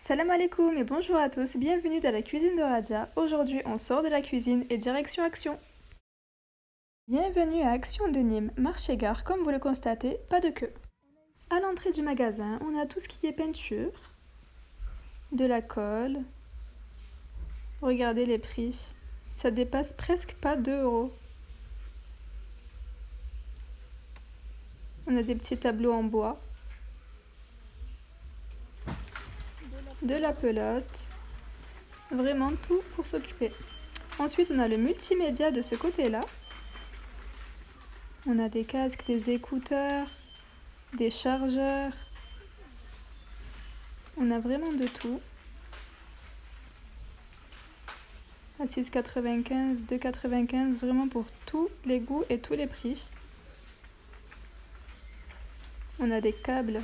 Salam alaikum et bonjour à tous, bienvenue dans la cuisine de Radia. Aujourd'hui, on sort de la cuisine et direction Action. Bienvenue à Action de Nîmes, marché-gare, comme vous le constatez, pas de queue. À l'entrée du magasin, on a tout ce qui est peinture, de la colle. Regardez les prix, ça dépasse presque pas 2 €. On a des petits tableaux en bois, de la pelote, vraiment tout pour s'occuper. Ensuite, on a le multimédia de ce côté-là. On a des casques, des écouteurs, des chargeurs. On a vraiment de tout. À 6,95, 2,95, vraiment pour tous les goûts et tous les prix. On a des câbles,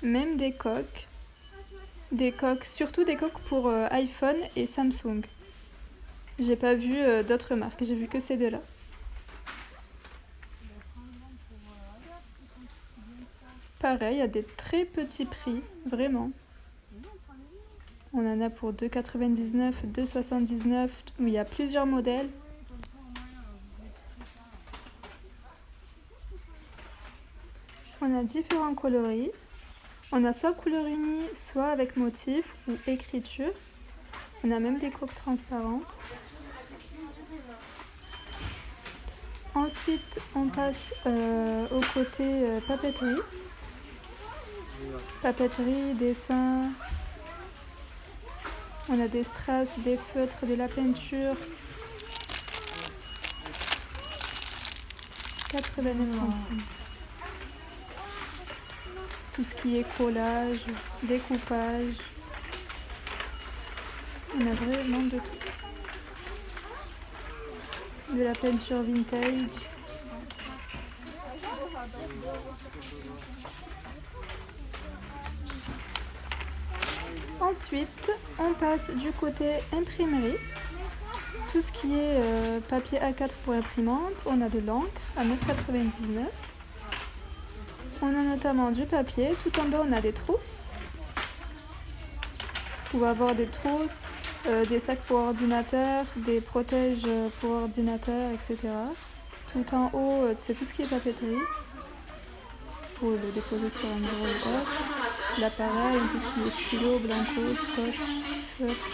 même des coques, surtout des coques pour iPhone et Samsung. J'ai pas vu d'autres marques, j'ai vu que ces deux-là. Pareil, à des très petits prix, vraiment. On en a pour 2,99, 2,79, où il y a plusieurs modèles. On a différents coloris. On a soit couleur unie, soit avec motif ou écriture. On a même des coques transparentes. Ensuite, on passe au côté papeterie. Papeterie, dessin. On a des strass, des feutres, de la peinture. 89 centimes. Tout ce qui est collage, découpage. On a vraiment de tout. De la peinture vintage. Ensuite, on passe du côté imprimerie. Tout ce qui est papier A4 pour imprimante, on a de l'encre à 9,99 €. On a notamment du papier, tout en bas on a des trousses. Vous pouvez avoir des trousses, des sacs pour ordinateur, des protèges pour ordinateur, etc. Tout en haut, c'est tout ce qui est papeterie. Pour le déposer sur un bureau ou autre. L'appareil, tout ce qui est stylo, blanco, scotch, feutre.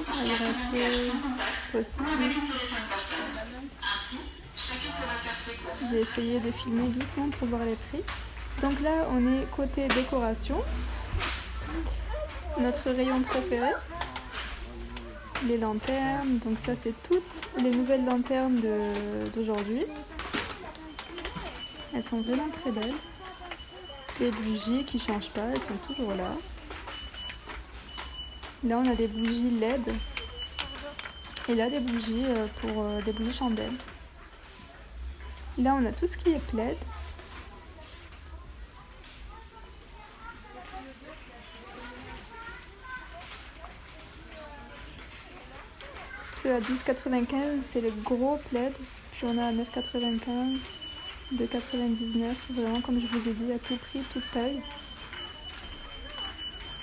Agrafeuse, post-it. J'ai essayé de filmer doucement pour voir les prix. Donc là, on est côté décoration. Notre rayon préféré. Les lanternes, donc ça c'est toutes les nouvelles lanternes d'aujourd'hui. Elles sont vraiment très belles. Les bougies qui ne changent pas, elles sont toujours là. Là on a des bougies LED. Et là des bougies pour des bougies chandelles. Là on a tout ce qui est plaid. Ceux à 12,95, c'est le gros plaid. Puis on a à 9,95, 2,99. Vraiment, comme je vous ai dit, à tout prix, toute taille.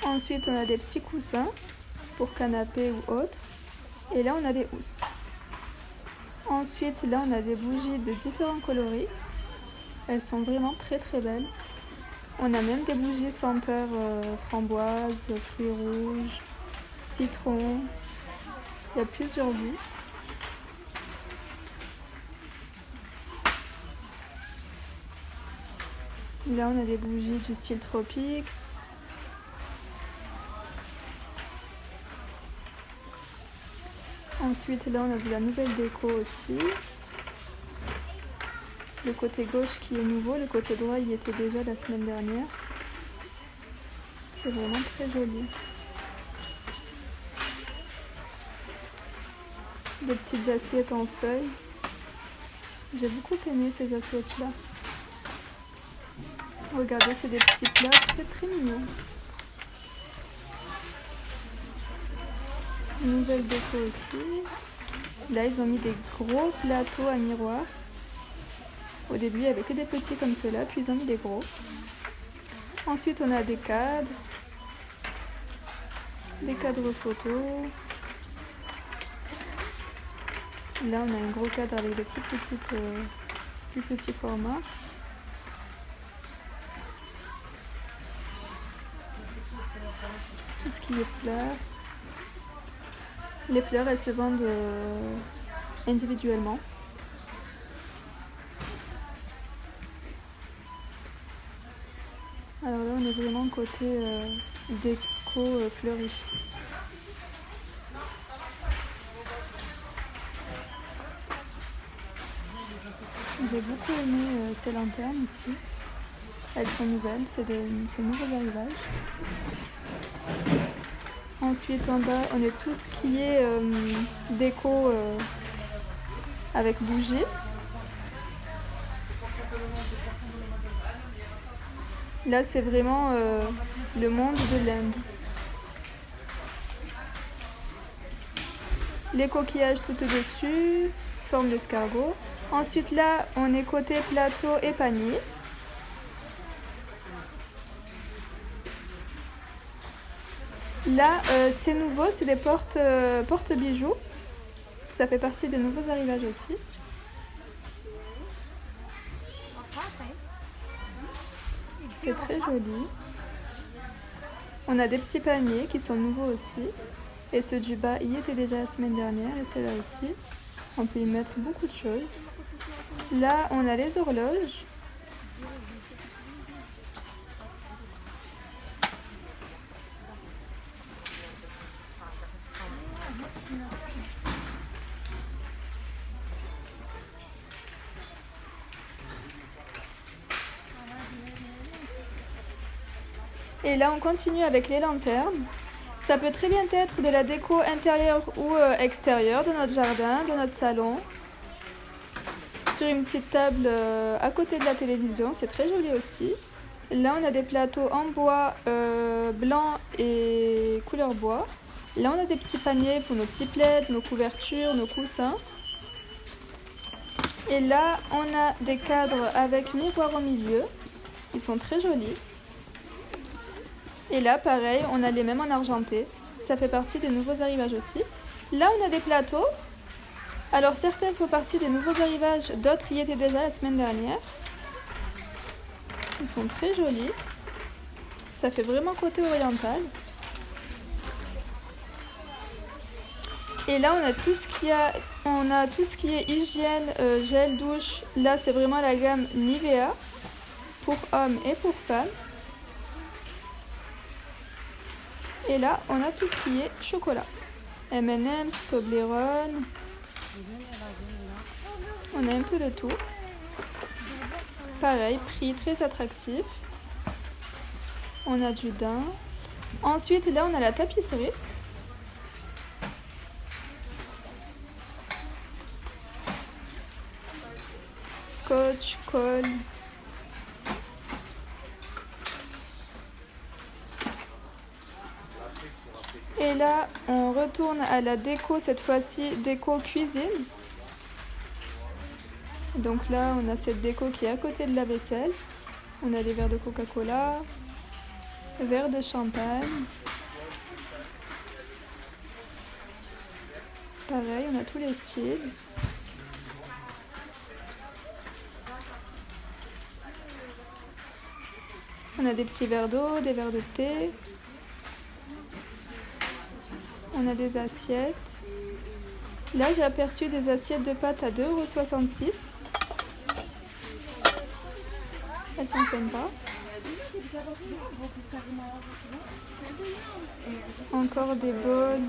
Ensuite, on a des petits coussins pour canapé ou autre. Et là, on a des housses. Ensuite, là, on a des bougies de différents coloris. Elles sont vraiment très très belles. On a même des bougies senteurs framboise, fruits rouges, citron. Il y a plusieurs goûts. Là, on a des bougies du style tropique. Ensuite, là, on a de la nouvelle déco aussi. Le côté gauche qui est nouveau, le côté droit y était déjà la semaine dernière. C'est vraiment très joli. Des petites assiettes en feuilles. J'ai beaucoup aimé ces assiettes-là. Regardez, c'est des petits plats très très mignons. Nouvelle déco aussi. Là, ils ont mis des gros plateaux à miroir. Au début, il n'y avait que des petits comme ceux-là, puis ils ont mis des gros. Ensuite, on a des cadres photos. Là, on a un gros cadre avec des plus petits formats. Tout ce qui est fleurs. Les fleurs, elles se vendent individuellement. Alors là, on est vraiment côté déco fleurie. J'ai beaucoup aimé ces lanternes ici. Elles sont nouvelles, c'est nouveaux arrivages. Ensuite, en bas, on est tout ce qui est déco avec bougies. Là, c'est vraiment le monde de l'Inde. Les coquillages tout au-dessus, forme d'escargot. Ensuite, là, on est côté plateau et panier. Là, c'est nouveau, c'est des porte-bijoux. Ça fait partie des nouveaux arrivages aussi. C'est très joli. On a des petits paniers qui sont nouveaux aussi. Et ceux du bas y étaient déjà la semaine dernière et ceux-là aussi. On peut y mettre beaucoup de choses. Là, on a les horloges. Et là, on continue avec les lanternes. Ça peut très bien être de la déco intérieure ou extérieure de notre jardin, de notre salon. Sur une petite table à côté de la télévision, c'est très joli aussi. Là, on a des plateaux en bois blanc et couleur bois. Là, on a des petits paniers pour nos petits plaids, nos couvertures, nos coussins. Et là, on a des cadres avec miroir au milieu. Ils sont très jolis. Et là, pareil, on a les mêmes en argenté. Ça fait partie des nouveaux arrivages aussi. Là, on a des plateaux. Alors, certains font partie des nouveaux arrivages, d'autres y étaient déjà la semaine dernière. Ils sont très jolis. Ça fait vraiment côté oriental. Et là, on a tout ce qui est hygiène, gel, douche. Là, c'est vraiment la gamme Nivea pour hommes et pour femmes. Et là, on a tout ce qui est chocolat. M&M's, Toblerone. On a un peu de tout. Pareil, prix très attractif. On a du daim. Ensuite, là, on a la tapisserie. Scotch, colle. Et là, on retourne à la déco, cette fois-ci, déco cuisine. Donc là, on a cette déco qui est à côté de la vaisselle. On a des verres de Coca-Cola, verres de champagne. Pareil, on a tous les styles. On a des petits verres d'eau, des verres de thé. On a des assiettes. Là, j'ai aperçu des assiettes de pâtes à 2,66 €. Elles sont sympas. Encore des bols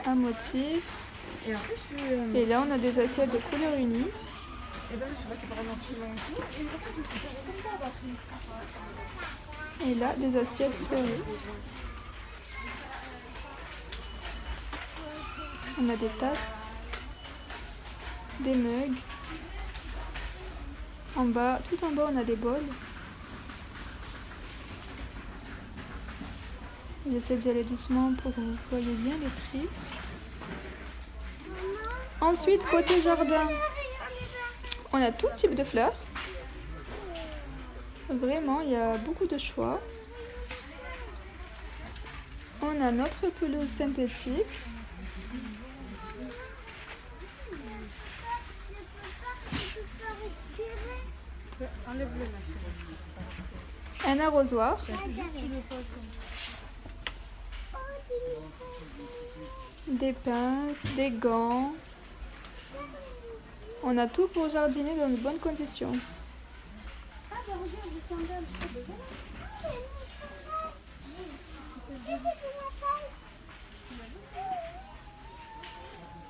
à motifs. Et là, on a des assiettes de couleur unie. Et là, des assiettes fleuries. On a des tasses, des mugs. En bas, tout en bas, on a des bols. J'essaie d'y aller doucement pour que vous voyez bien les prix. Ensuite, côté jardin, on a tout type de fleurs. Vraiment, il y a beaucoup de choix. On a notre pelouse synthétique. Un arrosoir. Des pinces, des gants. On a tout pour jardiner dans de bonnes conditions.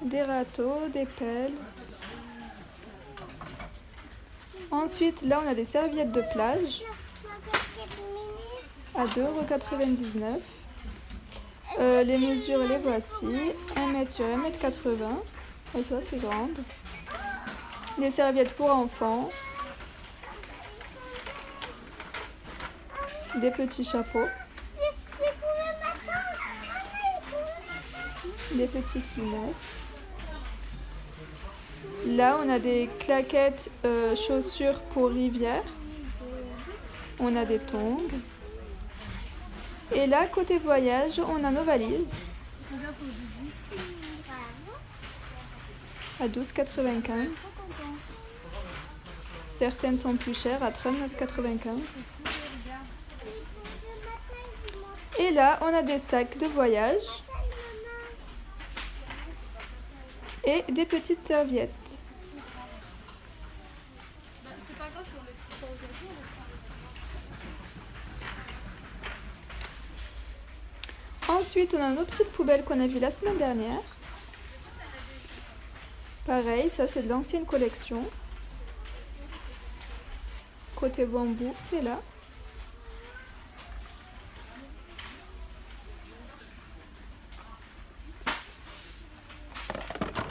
Des râteaux, des pelles. Ensuite, là, on a des serviettes de plage à 2,99 €. Les mesures, les voici. 1 m sur 1,80 m. Elles sont assez grandes. Des serviettes pour enfants. Des petits chapeaux. Des petites lunettes. Là, on a des claquettes chaussures pour rivière. On a des tongs. Et là, côté voyage, on a nos valises. À 12,95 €. Certaines sont plus chères, à 39,95 €. Et là, on a des sacs de voyage. Et des petites serviettes. Ensuite, on a nos petites poubelles qu'on a vues la semaine dernière. Pareil, ça c'est de l'ancienne collection. Côté bambou, c'est là.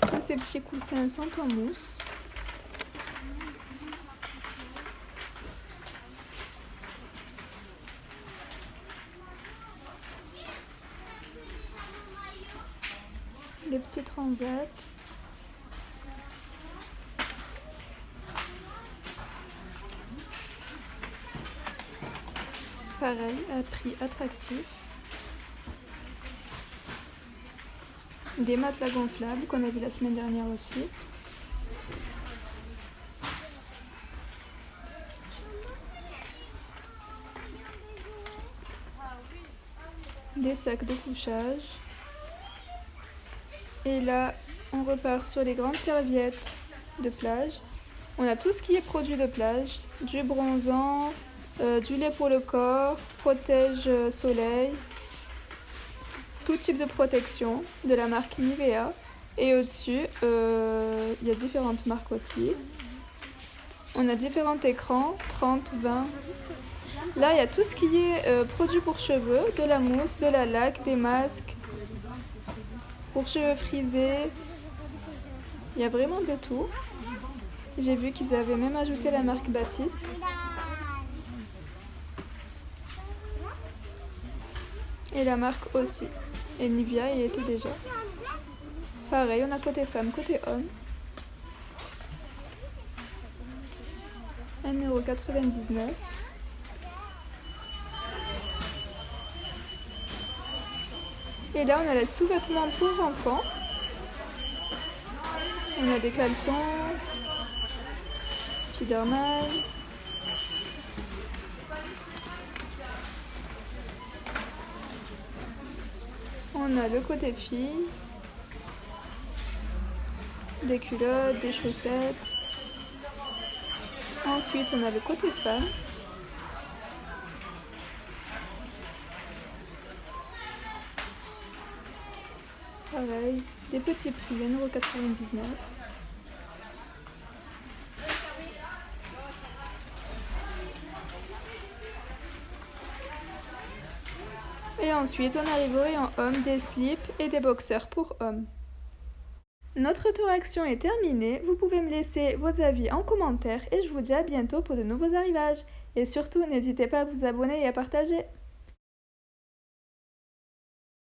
Tous ces petits coussins sont en mousse. Des petits transats. Pareil, à prix attractif. Des matelas gonflables qu'on a vu la semaine dernière aussi. Des sacs de couchage. Et là, on repart sur les grandes serviettes de plage. On a tout ce qui est produit de plage, du bronzant, du lait pour le corps, protège soleil, tout type de protection de la marque Nivea. Et au-dessus, il y a différentes marques aussi. On a différents écrans, 30, 20. Là, il y a tout ce qui est produit pour cheveux, de la mousse, de la laque, des masques. Pour cheveux frisés, il y a vraiment de tout. J'ai vu qu'ils avaient même ajouté la marque Baptiste. Et la marque aussi. Et Nivea y était déjà. Pareil, on a côté femme, côté homme. 1,99 €. Et là, on a les sous-vêtements pour enfants. On a des caleçons, Spider-Man. On a le côté filles, des culottes, des chaussettes. Ensuite, on a le côté femmes. Pareil, des petits prix, 1,99 €. Et ensuite, on arrive au rayon homme, des slips et des boxers pour hommes. Notre tour action est terminé. Vous pouvez me laisser vos avis en commentaire et je vous dis à bientôt pour de nouveaux arrivages. Et surtout, n'hésitez pas à vous abonner et à partager.